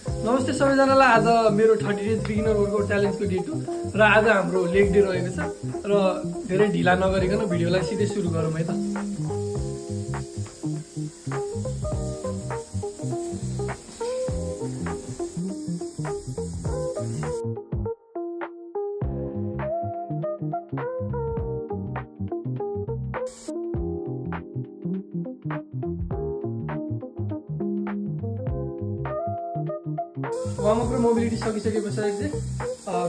नमस्ते सबैजनालाई। आज मेरो 30 डेज बिगिनर वर्कआउट च्यालेन्जको डे 2 र आज हाम्रो लेग डे रहेको छ र धेरै ढिला नगरिकन भिडियोलाई सिधै सुरु गरौँ है त। वार्मअप र मोबिलिटी सकिसके पछाडि चाहिँ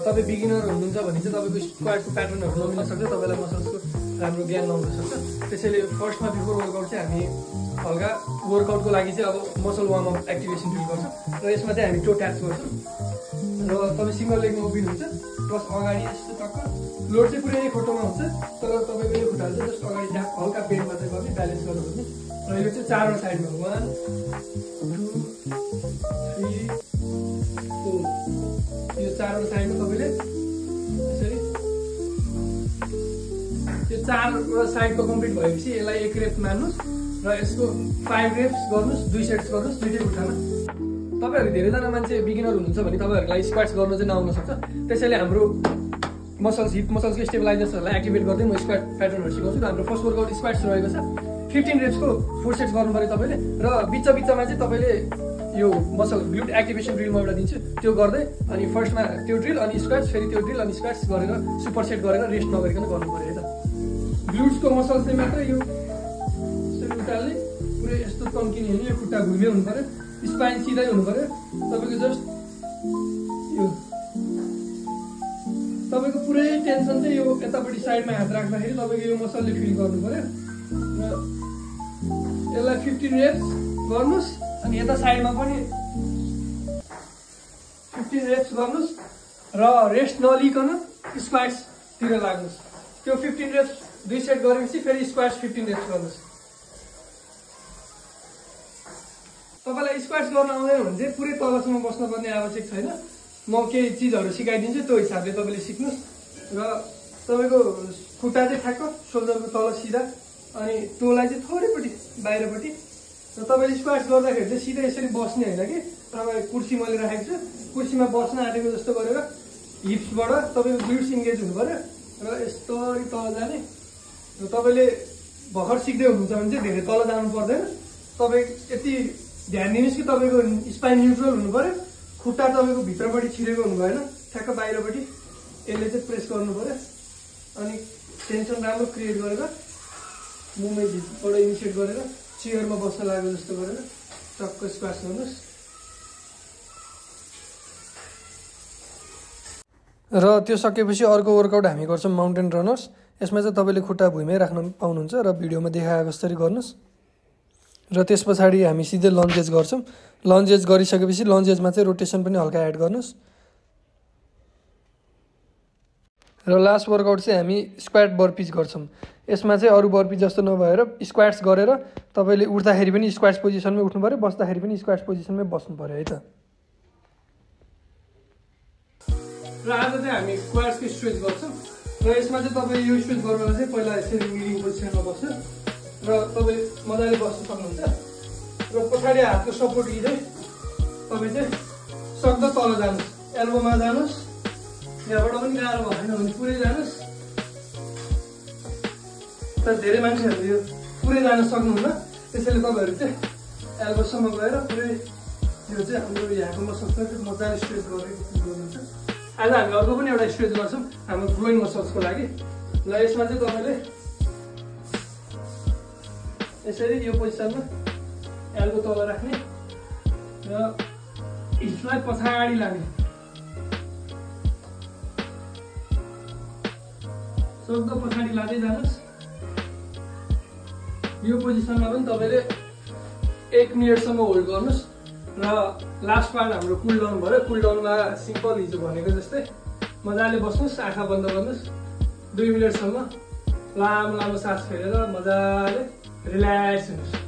तपाईँ बिगिनर हुनुहुन्छ भने चाहिँ तपाईँको स्क्वाडको प्याटर्नहरू नमिल्न सक्छ, तपाईँलाई मसल्सको राम्रो ज्ञान नहुन सक्छ। त्यसैले फर्स्टमा बिफोर वर्कआउट चाहिँ हामी हल्का वर्कआउटको लागि चाहिँ अब मसल वार्मअप एक्टिभेसन ड्रिल गर्छौँ र यसमा चाहिँ हामी टो ट्याप्स गर्छौँ र तपाईँ सिङ्गल लेगमा उभिनुहुन्छ प्लस अगाडि यस्तो टक्क लोड चाहिँ पुरै खोटोमा हुन्छ तर तपाईँको यो खुट्टाहरू चाहिँ जस्ट अगाडि ट्याप हल्का बेन्डमा चाहिँ गर्ने ब्यालेन्स गर्नु खोज्ने र यो चाहिँ चारवटा साइडमा 1 2 3 यो चारवटा साइडमा तपाईँले यसरी यो चारवटा साइडको कम्प्लिट भएपछि यसलाई 1 रेप मान्नुहोस् र यसको 5 रेप्स गर्नुहोस्, 2 सेट्स गर्नुहोस् दुईटै खुट्टामा। तपाईँहरू धेरैजना मान्छे बिगिनर हुनुहुन्छ भने तपाईँहरूलाई स्क्वाट्स गर्न चाहिँ नआउन सक्छ। त्यसैले हाम्रो मसल्स हिप मसल्सको स्टेबलाइजर्सहरूलाई एक्टिभेट गर्दै म स्क्वाट प्याटर्नहरू सिकाउँछु। हाम्रो फर्स्ट वर्कआउट स्क्वाट्स रहेको छ। 15 रेप्सको 4 सेट्स गर्नु पऱ्यो तपाईँले र बिचमा चाहिँ तपाईँले यो मसल ग्लुट एक्टिभेसन ड्रिल म एउटा दिन्छु, त्यो गर्दै अनि फर्स्टमा त्यो ड्रिल अनि स्क्वाट्स, फेरि त्यो ड्रिल अनि स्क्वाट्स गरेर सुपर सेट गरेर रेस्ट नगरिकन गर्नु पऱ्यो है त। ग्लुट्सको मसल चाहिँ मात्र यो उताल्ने पुरै यस्तो तन्किने होइन, यो खुट्टा घुमे हुनु पऱ्यो, स्पाइन सिधै हुनु पऱ्यो। तपाईँको जस्ट यो तपाईँको पुरै टेन्सन चाहिँ यो यतापट्टि साइडमा हात राख्दाखेरि तपाईँको यो मसलले फिल गर्नु पऱ्यो र यसलाई 15 रेप्स गर्नुहोस् अनि यता साइडमा पनि 15 रेप्स गर्नुहोस् र रेस्ट नलिकन स्क्वाट्सतिर लाग्नुहोस्। त्यो 15 रेप्स 2 सेट गरेपछि फेरि स्क्वाट्स 15 रेप्स गर्नुहोस्। तपाईँलाई स्क्वाट्स गर्न आउँदैन भने चाहिँ पुरै तलसम्म बस्नुपर्ने आवश्यक छैन। म केही चिजहरू सिकाइदिन्छु, त्यो हिसाबले तपाईँले सिक्नुहोस् र तपाईँको खुट्टा चाहिँ ठ्याक्क सोल्डरको तल सिधा अनि टोलाई चाहिँ थोरैपट्टि बाहिरपट्टि र तपाईँले स्क्वाट्स गर्दाखेरि चाहिँ सिधै यसरी बस्ने होइन कि तपाईँ कुर्सी मैले राखेको छु, कुर्सीमा बस्न आँटेको जस्तो गरेर हिप्सबाट तपाईँको ग्लुट्स इन्गेज हुनु पऱ्यो र यस्तरी तल जाने र तपाईँले भर्खर सिक्दै हुनुहुन्छ भने चाहिँ धेरै तल जानु पर्दैन। तपाईँ यति ध्यान दिनुहोस् कि तपाईँको स्पाइन न्युट्रल हुनु पऱ्यो, खुट्टा तपाईँको भित्रपट्टि छिरेको हुनु भएन, ठ्याक्क बाहिरपट्टि यसले चाहिँ प्रेस गर्नु पऱ्यो अनि टेन्सन राम्रो क्रिएट गरेर मुभमेन्टबाट इनिसिएट गरेर चेयरमा बस्न लाग्यो जस्तो गरेर टक्क स्क्वाट्स गर्नुहोस्। र त्यो सकेपछि अर्को वर्कआउट हामी गर्छौँ माउन्टेन रनर्स। यसमा चाहिँ तपाईँले खुट्टा भुइँमै राख्न पाउनुहुन्छ र भिडियोमा देखाएको जसरी गर्नुहोस् र त्यस पछाडि हामी सिधै लन्जेस गर्छौँ। लन्जेस गरिसकेपछि लन्जेसमा चाहिँ रोटेसन पनि हल्का एड गर्नुहोस् र लास्ट वर्कआउट चाहिँ हामी स्क्वाट बर्पिज गर्छौँ। यसमा चाहिँ अरू बर्पिज जस्तो नभएर स्क्वाट्स गरेर तपाईँले उठ्दाखेरि पनि स्क्वाट्स पोजिसनमै उठ्नु पऱ्यो, बस्दाखेरि पनि स्क्वाट्स पोजिसनमै बस्नु पऱ्यो है त। र आज चाहिँ हामी स्क्वाट्सको स्ट्रेच गर्छौँ र यसमा चाहिँ तपाईँ यो स्ट्रेच गर्नुलाई चाहिँ पहिला यसरी मिलिङ पोजिसनमा बस्छ र तपाईँ मजाले बस्न सक्नुहुन्छ र पछाडि हातको सपोर्ट लिँदै तपाईँ चाहिँ सक्दो तल जानुहोस्, एल्बोमा जानुहोस्, यहाँबाट पनि गाह्रो भएन भने पुरै जानुहोस्। तर धेरै मान्छेहरूले यो पुरै जान सक्नुहुन्न, त्यसैले तपाईँहरू चाहिँ एल्बोसम्म गएर पुरै यो चाहिँ हाम्रो यहाँको मसल्सलाई मजाले स्ट्रेच गर्नुहुन्छ। आज हामी अर्को पनि एउटा स्ट्रेच गर्छौँ हाम्रो ग्रोइन मसल्सको लागि। ल यसमा चाहिँ तपाईँले यसरी यो पोजिसनमा एल्बो तल राख्ने र हिप्सलाई पछाडि लाने, सक्दो पछाडि लाँदै जानुहोस्। यो पोजिसनमा पनि तपाईँले 1 मिनटसम्म होल्ड गर्नुहोस् र लास्ट पार्ट हाम्रो कुल डाउन भयो। कुल डाउनमा सिम्पल हिजो भनेको जस्तै मजाले बस्नुहोस्, आँखा बन्द गर्नुहोस्, 2 मिनटसम्म लामो लामो सास फेरेर मजाले रिल्याक्स हुनुहोस्।